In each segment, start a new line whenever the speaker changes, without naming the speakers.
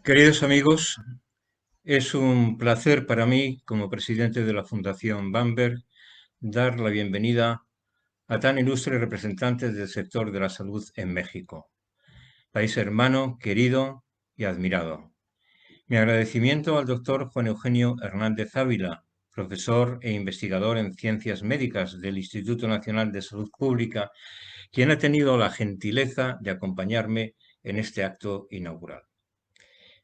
Queridos amigos, es un placer para mí, como presidente de la Fundación Bamberg, dar la bienvenida a tan ilustres representantes del sector de la salud en México, país hermano, querido y admirado. Mi agradecimiento al doctor Juan Eugenio Hernández Ávila, profesor e investigador en ciencias médicas del Instituto Nacional de Salud Pública, quien ha tenido la gentileza de acompañarme en este acto inaugural.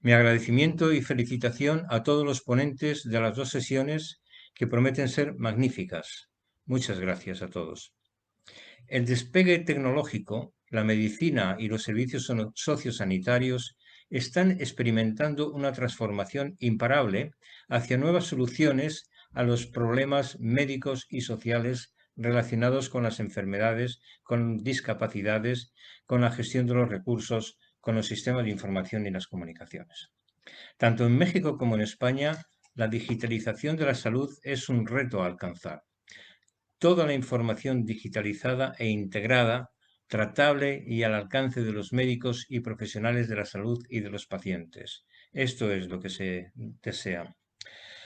Mi agradecimiento y felicitación a todos los ponentes de las dos sesiones que prometen ser magníficas. Muchas gracias a todos. El despegue tecnológico, la medicina y los servicios sociosanitarios están experimentando una transformación imparable hacia nuevas soluciones a los problemas médicos y sociales relacionados con las enfermedades, con discapacidades, con la gestión de los recursos, con los sistemas de información y las comunicaciones. Tanto en México como en España, la digitalización de la salud es un reto a alcanzar. Toda la información digitalizada e integrada, tratable y al alcance de los médicos y profesionales de la salud y de los pacientes. Esto es lo que se desea.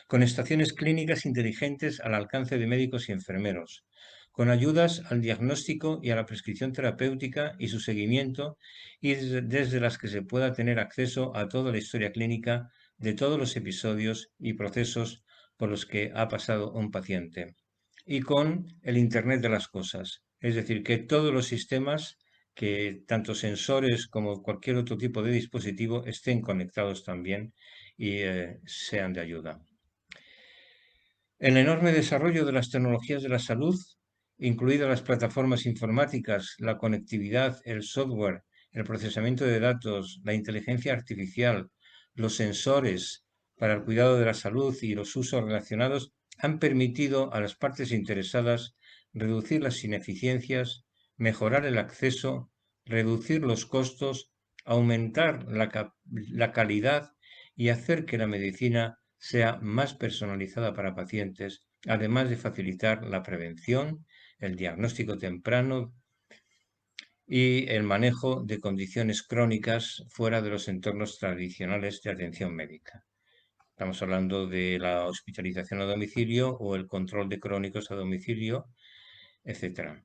Con estaciones clínicas inteligentes al alcance de médicos y enfermeros, con ayudas al diagnóstico y a la prescripción terapéutica y su seguimiento, y desde las que se pueda tener acceso a toda la historia clínica de todos los episodios y procesos por los que ha pasado un paciente. Y con el Internet de las cosas, es decir, que todos los sistemas, que tanto sensores como cualquier otro tipo de dispositivo estén conectados también y sean de ayuda. El enorme desarrollo de las tecnologías de la salud, incluidas las plataformas informáticas, la conectividad, el software, el procesamiento de datos, la inteligencia artificial, los sensores para el cuidado de la salud y los usos relacionados, han permitido a las partes interesadas reducir las ineficiencias, mejorar el acceso, reducir los costos, aumentar la calidad y hacer que la medicina sea más personalizada para pacientes, además de facilitar la prevención, el diagnóstico temprano y el manejo de condiciones crónicas fuera de los entornos tradicionales de atención médica. Estamos hablando de la hospitalización a domicilio o el control de crónicos a domicilio, etc.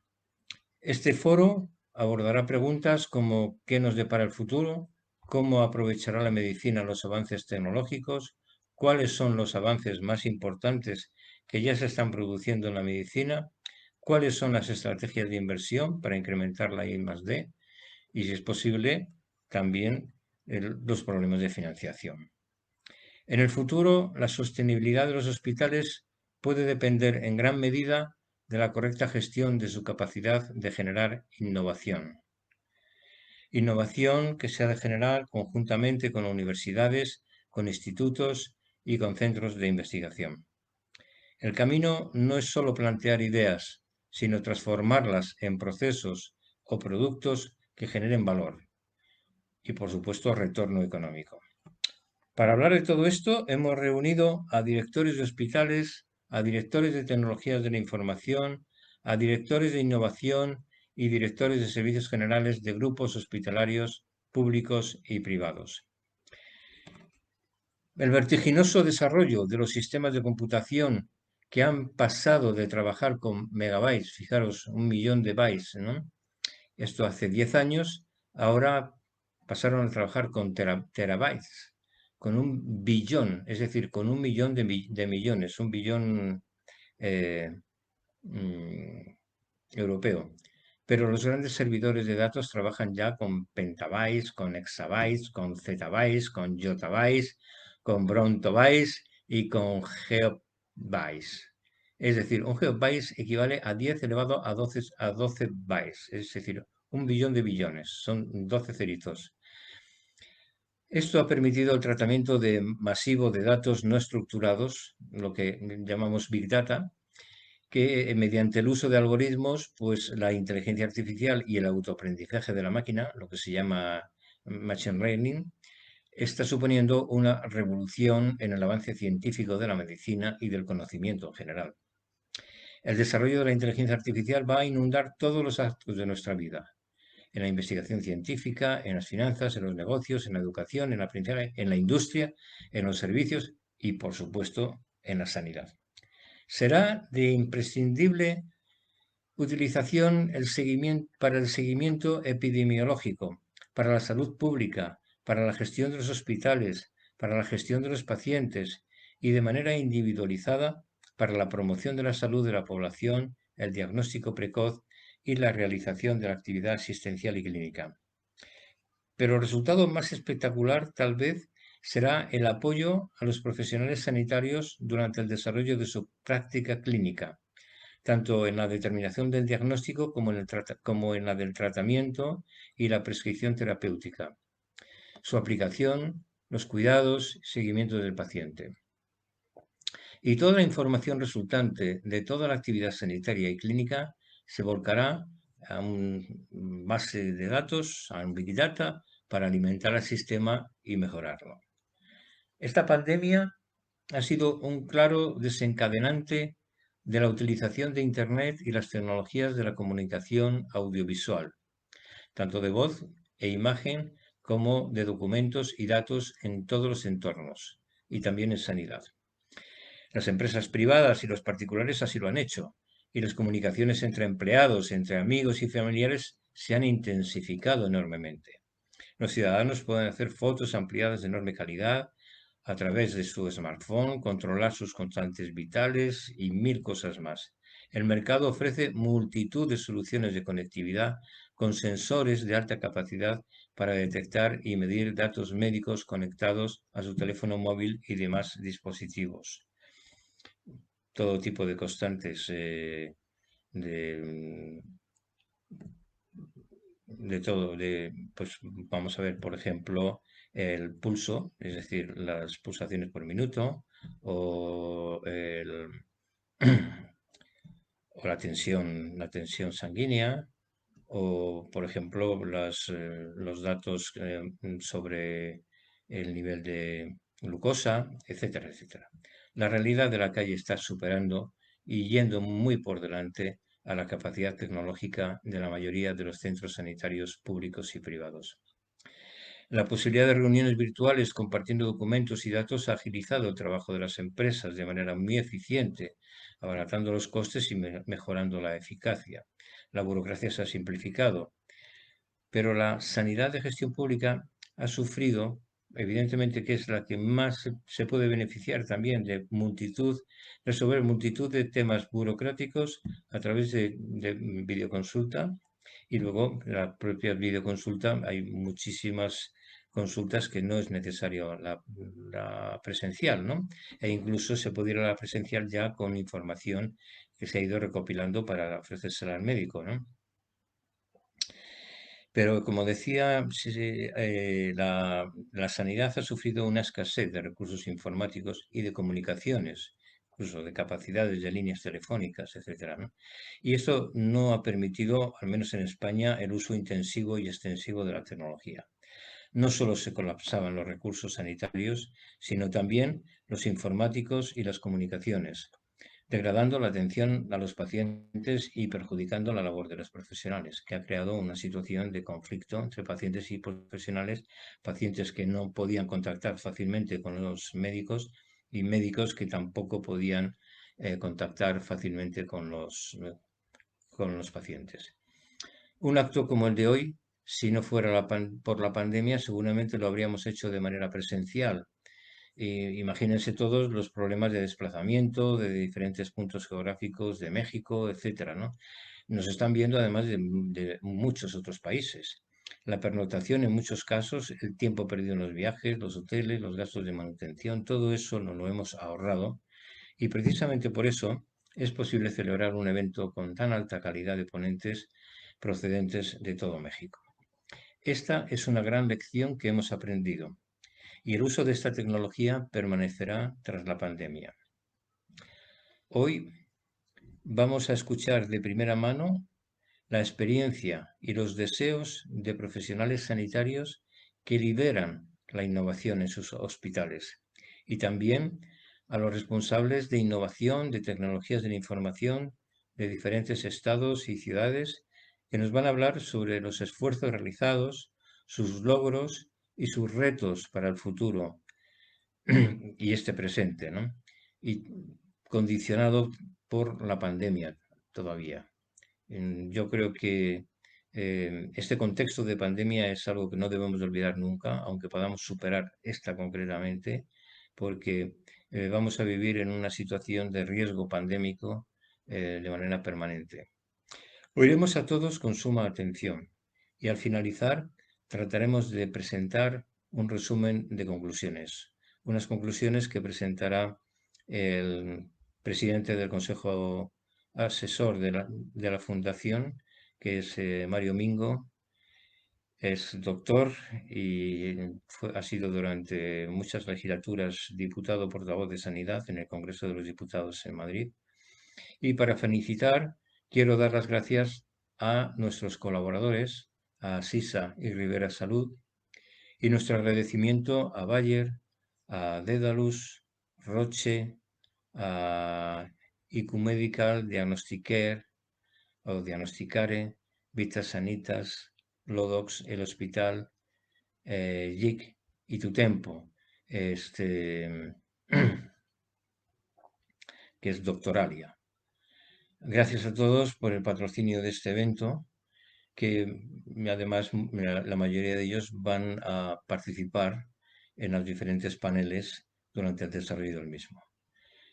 Este foro abordará preguntas como ¿qué nos depara el futuro? ¿Cómo aprovechará la medicina los avances tecnológicos? ¿Cuáles son los avances más importantes que ya se están produciendo en la medicina? ¿Cuáles son las estrategias de inversión para incrementar la I+D? Y, si es posible, también los problemas de financiación. En el futuro, la sostenibilidad de los hospitales puede depender en gran medida de la correcta gestión de su capacidad de generar innovación. Innovación que se ha de generar conjuntamente con universidades, con institutos y con centros de investigación. El camino no es solo plantear ideas, sino transformarlas en procesos o productos que generen valor y, por supuesto, retorno económico. Para hablar de todo esto, hemos reunido a directores de hospitales, a directores de tecnologías de la información, a directores de innovación y directores de servicios generales de grupos hospitalarios públicos y privados. El vertiginoso desarrollo de los sistemas de computación que han pasado de trabajar con megabytes, fijaros, 1 millón de bytes, ¿no? Esto hace 10 años, ahora pasaron a trabajar con terabytes, con 1 billón, es decir, con 1 millón de millones, 1 billón eh, mm, europeo. Pero los grandes servidores de datos trabajan ya con petabytes, con exabytes, con zettabytes, con yottabytes, con brontobytes y con geobytes. Es decir, un geobyte equivale a 10 elevado a 12 bytes, es decir, 1 billón de billones, son 12 ceritos. Esto ha permitido el tratamiento masivo de datos no estructurados, lo que llamamos Big Data, que mediante el uso de algoritmos, pues la inteligencia artificial y el autoaprendizaje de la máquina, lo que se llama machine learning, está suponiendo una revolución en el avance científico de la medicina y del conocimiento en general. El desarrollo de la inteligencia artificial va a inundar todos los actos de nuestra vida. en la investigación científica, en las finanzas, en los negocios, en la educación, en la industria, en los servicios y, por supuesto, en la sanidad. Será de imprescindible utilización para el seguimiento epidemiológico, para la salud pública, para la gestión de los hospitales, para la gestión de los pacientes y de manera individualizada para la promoción de la salud de la población, el diagnóstico precoz y la realización de la actividad asistencial y clínica. Pero el resultado más espectacular, tal vez, será el apoyo a los profesionales sanitarios durante el desarrollo de su práctica clínica, tanto en la determinación del diagnóstico como en la del tratamiento y la prescripción terapéutica, su aplicación, los cuidados y seguimiento del paciente. Y toda la información resultante de toda la actividad sanitaria y clínica se volcará a una base de datos, a un Big Data, para alimentar al sistema y mejorarlo. Esta pandemia ha sido un claro desencadenante de la utilización de Internet y las tecnologías de la comunicación audiovisual, tanto de voz e imagen como de documentos y datos en todos los entornos, y también en sanidad. Las empresas privadas y los particulares así lo han hecho, y las comunicaciones entre empleados, entre amigos y familiares se han intensificado enormemente. Los ciudadanos pueden hacer fotos ampliadas de enorme calidad a través de su smartphone, controlar sus constantes vitales y mil cosas más. El mercado ofrece multitud de soluciones de conectividad con sensores de alta capacidad para detectar y medir datos médicos conectados a su teléfono móvil y demás dispositivos. Todo tipo de constantes de todo, pues vamos a ver, por ejemplo, el pulso, es decir, las pulsaciones por minuto, o, o la tensión sanguínea, o, por ejemplo, los datos sobre el nivel de glucosa, etcétera, etcétera. La realidad de la calle está superando y yendo muy por delante a la capacidad tecnológica de la mayoría de los centros sanitarios públicos y privados. La posibilidad de reuniones virtuales compartiendo documentos y datos ha agilizado el trabajo de las empresas de manera muy eficiente, abaratando los costes y mejorando la eficacia. La burocracia se ha simplificado, pero la sanidad de gestión pública ha sufrido, evidentemente que es la que más se puede beneficiar también de resolver multitud de temas burocráticos a través de videoconsulta, y luego la propia videoconsulta hay muchísimas consultas que no es necesario la presencial, ¿no? E incluso se puede ir a la presencial ya con información que se ha ido recopilando para ofrecérsela al médico, ¿no? Pero como decía, la sanidad ha sufrido una escasez de recursos informáticos y de comunicaciones, incluso de capacidades de líneas telefónicas, etcétera, ¿no? Y esto no ha permitido, al menos en España, el uso intensivo y extensivo de la tecnología. No solo se colapsaban los recursos sanitarios, sino también los informáticos y las comunicaciones, degradando la atención a los pacientes y perjudicando la labor de los profesionales, que ha creado una situación de conflicto entre pacientes y profesionales, pacientes que no podían contactar fácilmente con los médicos y médicos que tampoco podían contactar fácilmente con los pacientes. Un acto como el de hoy, si no fuera por la pandemia, seguramente lo habríamos hecho de manera presencial. Imagínense todos los problemas de desplazamiento de diferentes puntos geográficos de México, etcétera, ¿no? Nos están viendo además de muchos otros países. La pernoctación en muchos casos, el tiempo perdido en los viajes, los hoteles, los gastos de manutención, todo eso nos lo hemos ahorrado y precisamente por eso es posible celebrar un evento con tan alta calidad de ponentes procedentes de todo México. Esta es una gran lección que hemos aprendido y el uso de esta tecnología permanecerá tras la pandemia. Hoy vamos a escuchar de primera mano la experiencia y los deseos de profesionales sanitarios que lideran la innovación en sus hospitales y también a los responsables de innovación de tecnologías de la información de diferentes estados y ciudades que nos van a hablar sobre los esfuerzos realizados, sus logros y sus retos para el futuro y este presente, ¿no? Y condicionado por la pandemia todavía. Yo creo que este contexto de pandemia es algo que no debemos de olvidar nunca, aunque podamos superar esta concretamente, porque vamos a vivir en una situación de riesgo pandémico de manera permanente. Oiremos a todos con suma atención y al finalizar trataremos de presentar un resumen de conclusiones, unas conclusiones que presentará el presidente del Consejo Asesor de la Fundación, que es Mario Mingo. Es doctor y ha sido durante muchas legislaturas diputado portavoz de Sanidad en el Congreso de los Diputados en Madrid. Y para felicitar, quiero dar las gracias a nuestros colaboradores, a Sisa y Rivera Salud, y nuestro agradecimiento a Bayer, a Dedalus, Roche, a IQ-Medical, Diagnosticare o Diagnosticare, Vita Sanitas, Lodox, el Hospital, JIC y Tutempo, que es Doctoralia. Gracias a todos por el patrocinio de este evento, que además la mayoría de ellos van a participar en los diferentes paneles durante el desarrollo del mismo.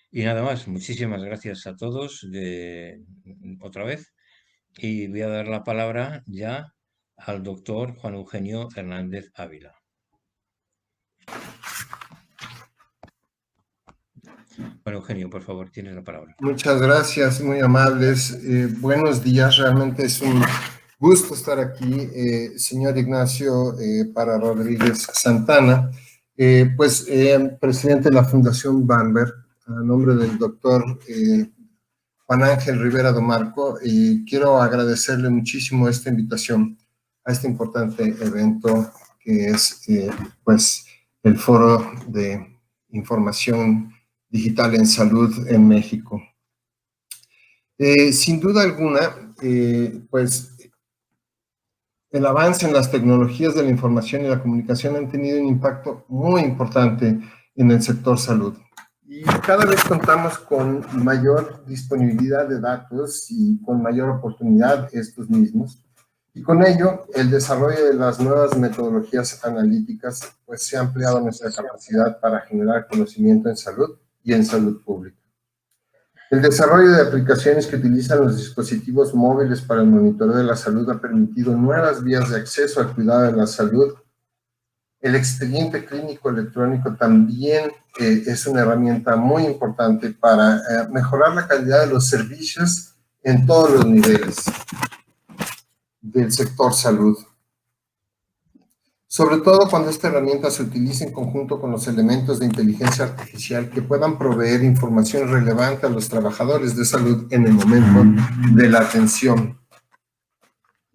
Y nada más, muchísimas gracias a todos otra vez, y voy a dar la palabra ya al doctor Juan Eugenio Hernández Ávila. Juan Eugenio, por favor, tienes la palabra.
Muchas gracias, muy amables. Buenos días, realmente es un gusto estar aquí, señor Ignacio Parra Rodríguez Santana, presidente de la Fundación Bamberg, a nombre del doctor Juan Ángel Rivera do Marco, y quiero agradecerle muchísimo esta invitación a este importante evento que es el Foro de Información Digital en Salud en México. Sin duda alguna, el avance en las tecnologías de la información y la comunicación han tenido un impacto muy importante en el sector salud. Y cada vez contamos con mayor disponibilidad de datos y con mayor oportunidad estos mismos. Y con ello, el desarrollo de las nuevas metodologías analíticas, pues se ha ampliado nuestra capacidad para generar conocimiento en salud y en salud pública. El desarrollo de aplicaciones que utilizan los dispositivos móviles para el monitoreo de la salud ha permitido nuevas vías de acceso al cuidado de la salud. El expediente clínico electrónico también es una herramienta muy importante para mejorar la calidad de los servicios en todos los niveles del sector salud. Sobre todo cuando esta herramienta se utiliza en conjunto con los elementos de inteligencia artificial que puedan proveer información relevante a los trabajadores de salud en el momento de la atención.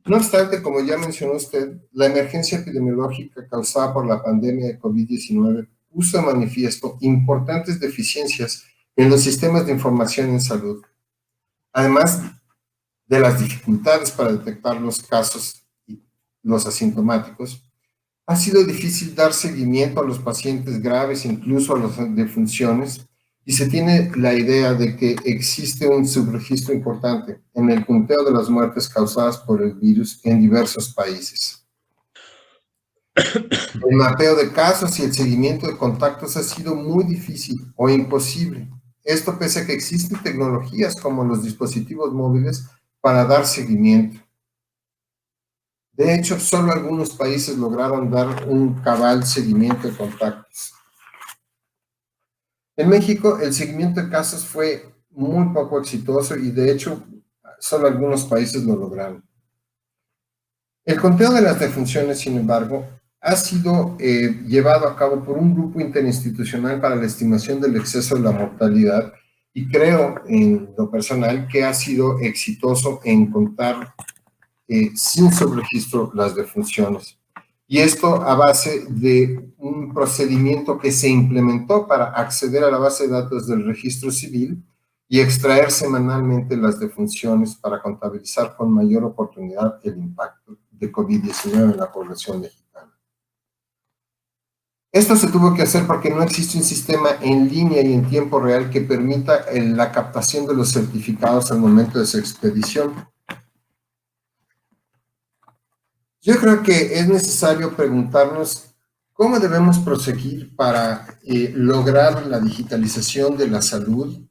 No obstante, como ya mencionó usted, la emergencia epidemiológica causada por la pandemia de COVID-19 puso de manifiesto importantes deficiencias en los sistemas de información en salud, además de las dificultades para detectar los casos y los asintomáticos. Ha sido difícil dar seguimiento a los pacientes graves, incluso a las defunciones, y se tiene la idea de que existe un subregistro importante en el conteo de las muertes causadas por el virus en diversos países. El mapeo de casos y el seguimiento de contactos ha sido muy difícil o imposible. Esto pese a que existen tecnologías como los dispositivos móviles para dar seguimiento. De hecho, solo algunos países lograron dar un cabal seguimiento de contactos. En México, el seguimiento de casos fue muy poco exitoso y, de hecho, solo algunos países lo lograron. El conteo de las defunciones, sin embargo, ha sido llevado a cabo por un grupo interinstitucional para la estimación del exceso de la mortalidad y creo, en lo personal, que ha sido exitoso en contar sin subregistro las defunciones. Y esto a base de un procedimiento que se implementó para acceder a la base de datos del registro civil y extraer semanalmente las defunciones para contabilizar con mayor oportunidad el impacto de COVID-19 en la población mexicana. Esto se tuvo que hacer porque no existe un sistema en línea y en tiempo real que permita la captación de los certificados al momento de su expedición. Yo creo que es necesario preguntarnos cómo debemos proseguir para lograr la digitalización de la salud,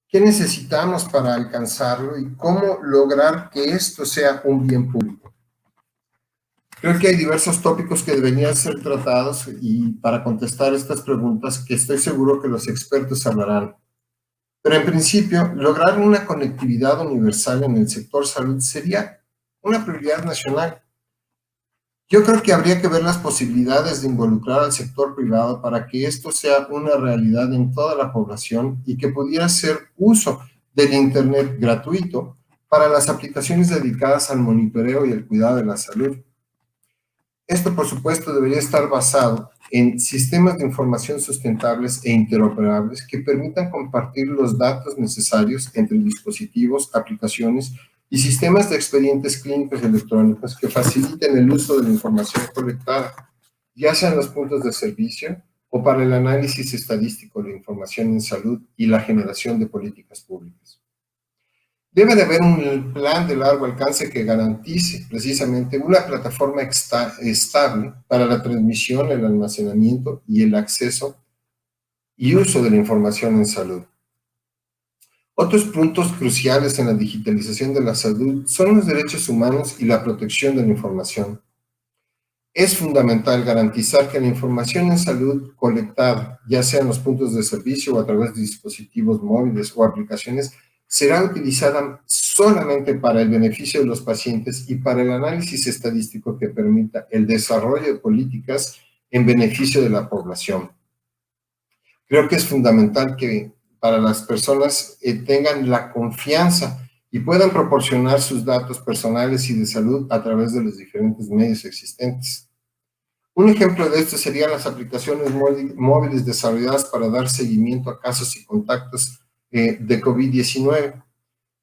qué necesitamos para alcanzarlo y cómo lograr que esto sea un bien público. Creo que hay diversos tópicos que deberían ser tratados y para contestar estas preguntas que estoy seguro que los expertos hablarán. Pero en principio, lograr una conectividad universal en el sector salud sería una prioridad nacional. Yo creo que habría que ver las posibilidades de involucrar al sector privado para que esto sea una realidad en toda la población y que pudiera hacer uso del Internet gratuito para las aplicaciones dedicadas al monitoreo y el cuidado de la salud. Esto, por supuesto, debería estar basado en sistemas de información sustentables e interoperables que permitan compartir los datos necesarios entre dispositivos, aplicaciones y sistemas de expedientes clínicos electrónicos que faciliten el uso de la información colectada, ya sea en los puntos de servicio o para el análisis estadístico de información en salud y la generación de políticas públicas. Debe de haber un plan de largo alcance que garantice precisamente una plataforma estable para la transmisión, el almacenamiento y el acceso y uso de la información en salud. Otros puntos cruciales en la digitalización de la salud son los derechos humanos y la protección de la información. Es fundamental garantizar que la información en salud colectada, ya sea en los puntos de servicio o a través de dispositivos móviles o aplicaciones, será utilizada solamente para el beneficio de los pacientes y para el análisis estadístico que permita el desarrollo de políticas en beneficio de la población. Creo que es fundamental que para las personas tengan la confianza y puedan proporcionar sus datos personales y de salud a través de los diferentes medios existentes. Un ejemplo de esto serían las aplicaciones móviles desarrolladas para dar seguimiento a casos y contactos de COVID-19.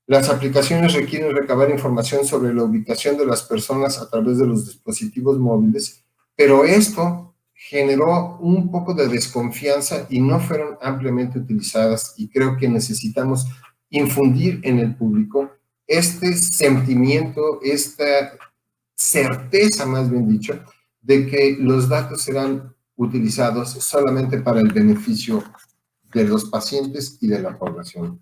Las aplicaciones requieren recabar información sobre la ubicación de las personas a través de los dispositivos móviles, pero esto generó un poco de desconfianza y no fueron ampliamente utilizadas, y creo que necesitamos infundir en el público este sentimiento, esta certeza, más bien dicho, de que los datos serán utilizados solamente para el beneficio de los pacientes y de la población.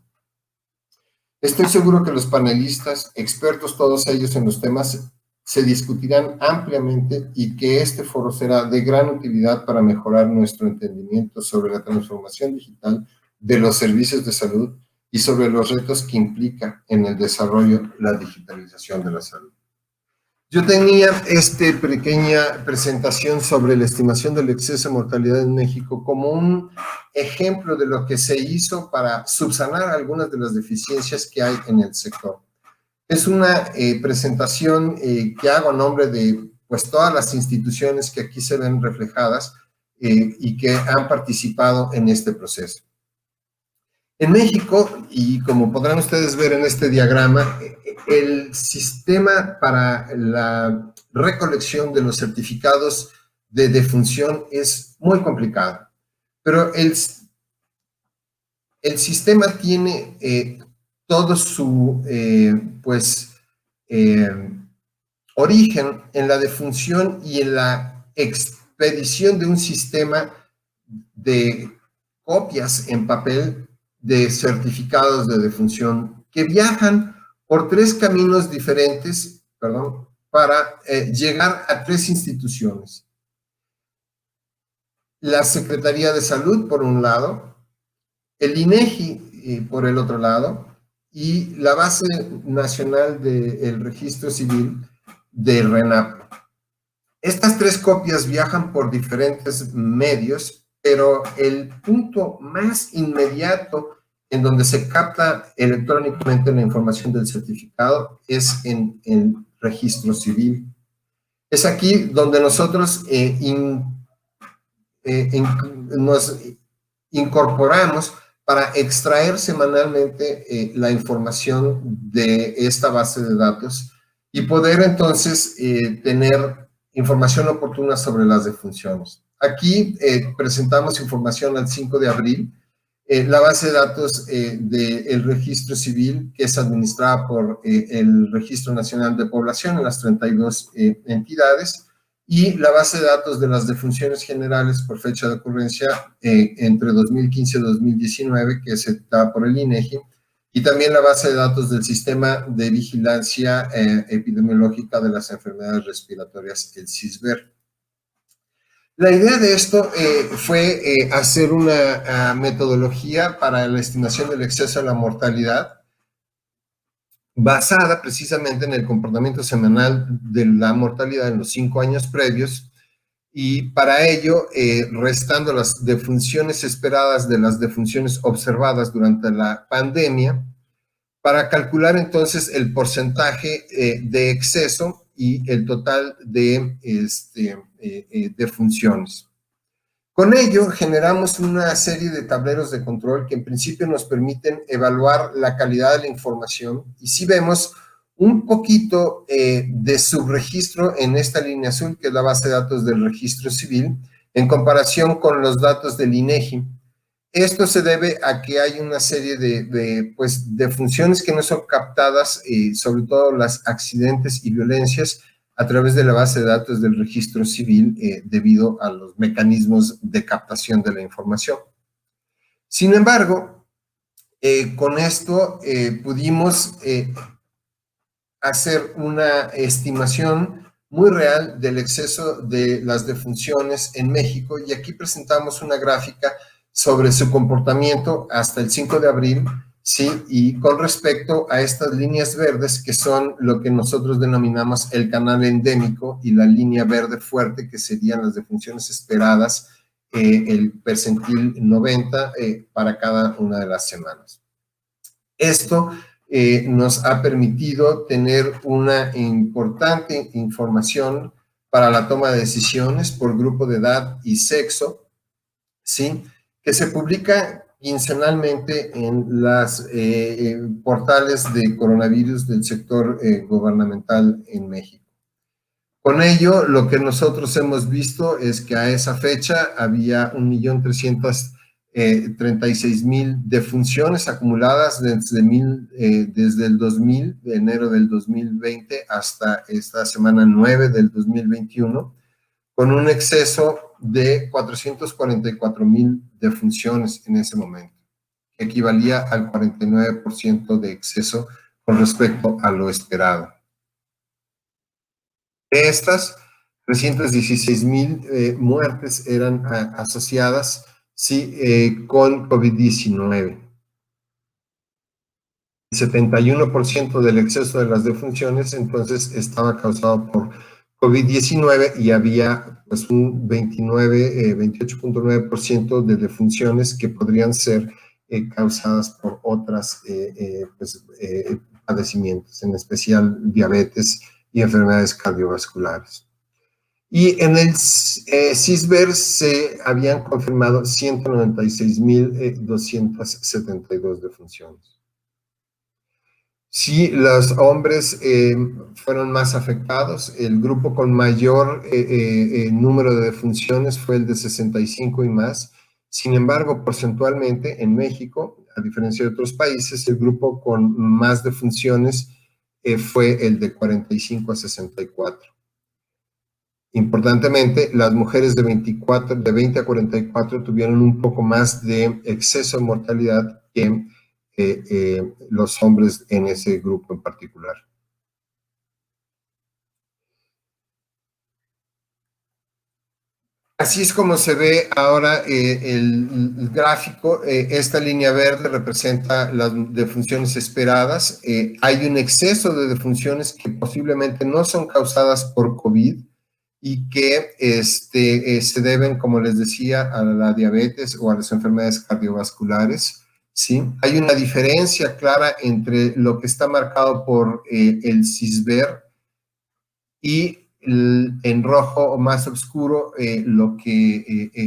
Estoy seguro que los panelistas, expertos todos ellos en los temas, se discutirán ampliamente y que este foro será de gran utilidad para mejorar nuestro entendimiento sobre la transformación digital de los servicios de salud y sobre los retos que implica en el desarrollo la digitalización de la salud. Yo tenía esta pequeña presentación sobre la estimación del exceso de mortalidad en México como un ejemplo de lo que se hizo para subsanar algunas de las deficiencias que hay en el sector. Es una presentación que hago a nombre de pues, todas las instituciones que aquí se ven reflejadas y que han participado en este proceso. En México, y como podrán ustedes ver en este diagrama, el sistema para la recolección de los certificados de defunción es muy complicado, pero el sistema tiene todo su origen en la defunción y en la expedición de un sistema de copias en papel de certificados de defunción que viajan por 3 caminos diferentes, para llegar a 3 instituciones. La Secretaría de Salud, por un lado, el INEGI, por el otro lado, y la Base Nacional del Registro Civil de RENAPO. Estas 3 copias viajan por diferentes medios, pero el punto más inmediato en donde se capta electrónicamente la información del certificado es en el registro civil. Es aquí donde nosotros nos incorporamos para extraer semanalmente la información de esta base de datos y poder entonces tener información oportuna sobre las defunciones. Aquí presentamos información al 5 de abril, la base de datos del registro civil, que es administrada por el Registro Nacional de Población en las 32 entidades, y la base de datos de las defunciones generales por fecha de ocurrencia entre 2015 y 2019, que se da por el INEGI, y también la base de datos del Sistema de Vigilancia Epidemiológica de las Enfermedades Respiratorias, el CISBER. La idea de esto fue hacer una metodología para la estimación del exceso a la mortalidad basada precisamente en el comportamiento semanal de la mortalidad en los 5 años previos, y para ello restando las defunciones esperadas de las defunciones observadas durante la pandemia, para calcular entonces el porcentaje de exceso y el total de defunciones. Con ello generamos una serie de tableros de control que en principio nos permiten evaluar la calidad de la información, y si vemos un poquito de subregistro en esta línea azul, que es la base de datos del registro civil, en comparación con los datos del INEGI. Esto se debe a que hay una serie de funciones que no son captadas, sobre todo las accidentes y violencias, a través de la base de datos del registro civil debido a los mecanismos de captación de la información. Sin embargo, con esto pudimos hacer una estimación muy real del exceso de las defunciones en México, y aquí presentamos una gráfica sobre su comportamiento hasta el 5 de abril, ¿sí? Y con respecto a estas líneas verdes, que son lo que nosotros denominamos el canal endémico, y la línea verde fuerte, que serían las defunciones esperadas, el percentil 90 para cada una de las semanas. Esto nos ha permitido tener una importante información para la toma de decisiones por grupo de edad y sexo, ¿sí?, que se publica quincenalmente en los portales de coronavirus del sector gubernamental en México. Con ello, lo que nosotros hemos visto es que a esa fecha había 1.336.000 defunciones acumuladas desde el 2000, de enero del 2020 hasta esta semana 9 del 2021, con un exceso de 444.000 defunciones en ese momento, que equivalía al 49% de exceso con respecto a lo esperado. De estas, 316.000 muertes eran asociadas, sí, con COVID-19. El 71% del exceso de las defunciones entonces estaba causado por COVID-19, y había pues un 28.9% de defunciones que podrían ser causadas por otros padecimientos, en especial diabetes y enfermedades cardiovasculares. Y en el CISBER se habían confirmado 196.272 defunciones. Sí, los hombres fueron más afectados. El grupo con mayor número de defunciones fue el de 65 y más. Sin embargo, porcentualmente en México, a diferencia de otros países, el grupo con más defunciones fue el de 45 a 64. Importantemente, las mujeres de 20 a 44 tuvieron un poco más de exceso de mortalidad que los hombres en ese grupo en particular. Así es como se ve ahora el gráfico. Esta línea verde representa las defunciones esperadas. Hay un exceso de defunciones que posiblemente no son causadas por COVID y que se deben, como les decía, a la diabetes o a las enfermedades cardiovasculares. ¿Sí? Hay una diferencia clara entre lo que está marcado por el CISBER y en rojo o más oscuro lo que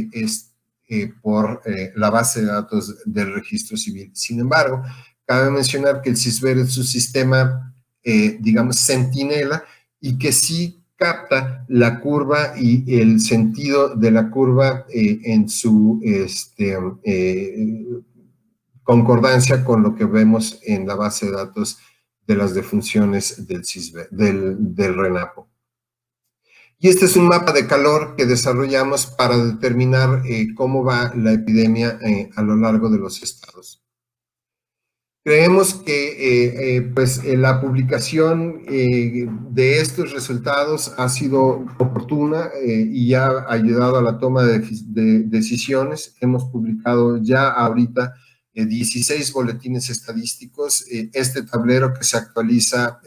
por la base de datos del registro civil. Sin embargo, cabe mencionar que el CISBER es un sistema, digamos, centinela, y que sí capta la curva y el sentido de la curva en su concordancia con lo que vemos en la base de datos de las defunciones del CISBER, del RENAPO. Y este es un mapa de calor que desarrollamos para determinar cómo va la epidemia a lo largo de los estados. Creemos que la publicación de estos resultados ha sido oportuna y ha ayudado a la toma de decisiones. Hemos publicado ya ahorita 16 boletines estadísticos, este tablero que se actualiza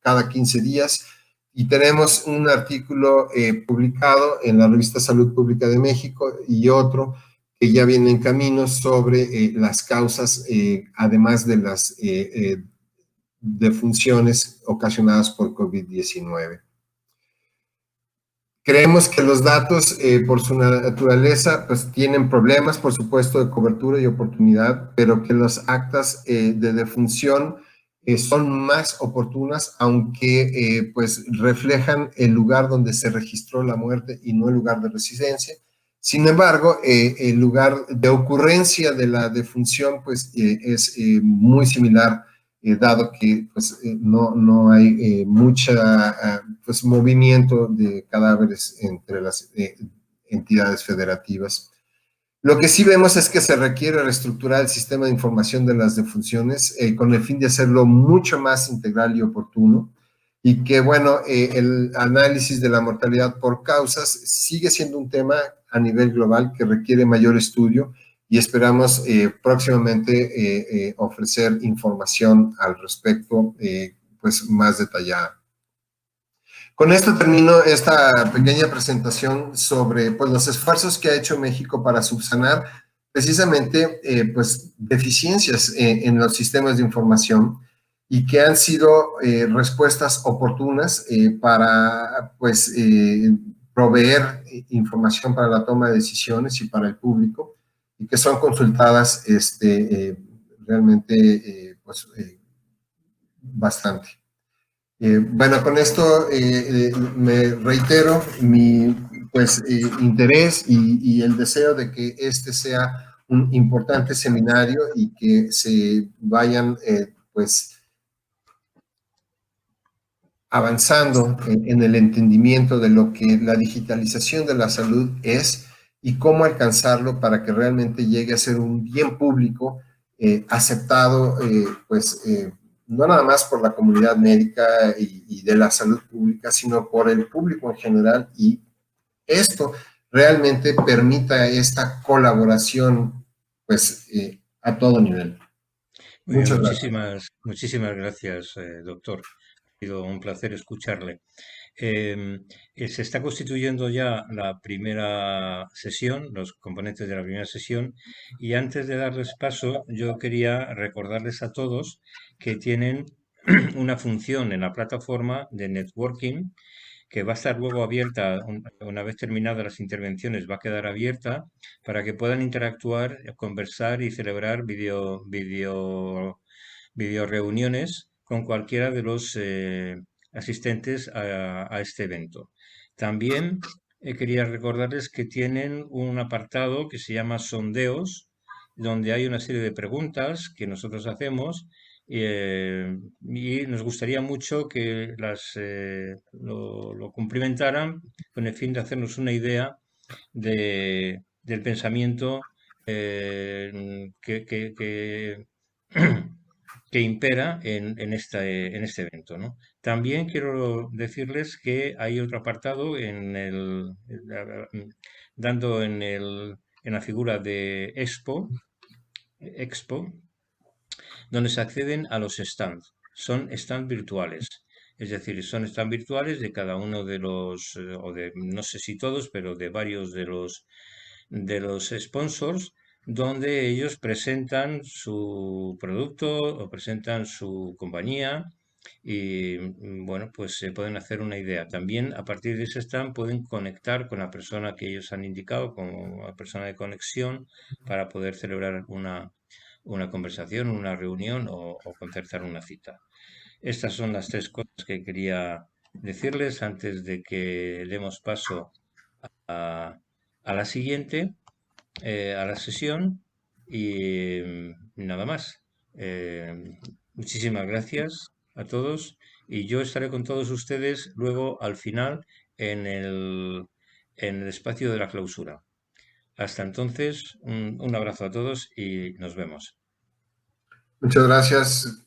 cada 15 días, y tenemos un artículo publicado en la revista Salud Pública de México y otro que ya viene en camino sobre las causas, además de las defunciones ocasionadas por COVID-19. Creemos que los datos, por su naturaleza, pues tienen problemas, por supuesto, de cobertura y oportunidad, pero que las actas de defunción son más oportunas, aunque pues reflejan el lugar donde se registró la muerte y no el lugar de residencia. Sin embargo, el lugar de ocurrencia de la defunción pues es muy similar, dado que pues, no hay mucha pues, movimiento de cadáveres entre las entidades federativas. Lo que sí vemos es que se requiere reestructurar el sistema de información de las defunciones con el fin de hacerlo mucho más integral y oportuno, y que, bueno, el análisis de la mortalidad por causas sigue siendo un tema a nivel global que requiere mayor estudio, y esperamos próximamente ofrecer información al respecto pues más detallada. Con esto termino esta pequeña presentación sobre pues, los esfuerzos que ha hecho México para subsanar precisamente pues, deficiencias en los sistemas de información, y que han sido respuestas oportunas para pues, proveer información para la toma de decisiones y para el público, y que son consultadas realmente pues, bastante. Bueno, con esto me reitero mi pues, interés y el deseo de que este sea un importante seminario y que se vayan pues avanzando en el entendimiento de lo que la digitalización de la salud es y cómo alcanzarlo para que realmente llegue a ser un bien público aceptado pues no nada más por la comunidad médica y de la salud pública, sino por el público en general, y esto realmente permita esta colaboración pues a todo nivel.
Muy bien,
Muchas gracias.
muchísimas gracias, doctor. Ha sido un placer escucharle. Se está constituyendo ya la primera sesión, los componentes de la primera sesión, y antes de darles paso, yo quería recordarles a todos que tienen una función en la plataforma de networking que va a estar luego abierta, una vez terminadas las intervenciones, va a quedar abierta para que puedan interactuar, conversar y celebrar video reuniones con cualquiera de los asistentes a este evento. También quería recordarles que tienen un apartado que se llama Sondeos, donde hay una serie de preguntas que nosotros hacemos y nos gustaría mucho que lo cumplimentaran con el fin de hacernos una idea del pensamiento que que impera en este evento, ¿no? También quiero decirles que hay otro apartado dando en la figura de Expo, donde se acceden a los stands. Son stands virtuales. Es decir, son stands virtuales de cada uno de los, o de, no sé si todos, pero de varios de los sponsors, donde ellos presentan su producto o presentan su compañía y bueno, pues se pueden hacer una idea. También a partir de ese stand pueden conectar con la persona que ellos han indicado, como la persona de conexión, para poder celebrar una conversación, una reunión o concertar una cita. Estas son las tres cosas que quería decirles antes de que demos paso a, a la siguiente, a la sesión y nada más. Muchísimas gracias a todos y yo estaré con todos ustedes luego al final en en el espacio de la clausura. Hasta entonces, un abrazo a todos y nos vemos.
Muchas gracias.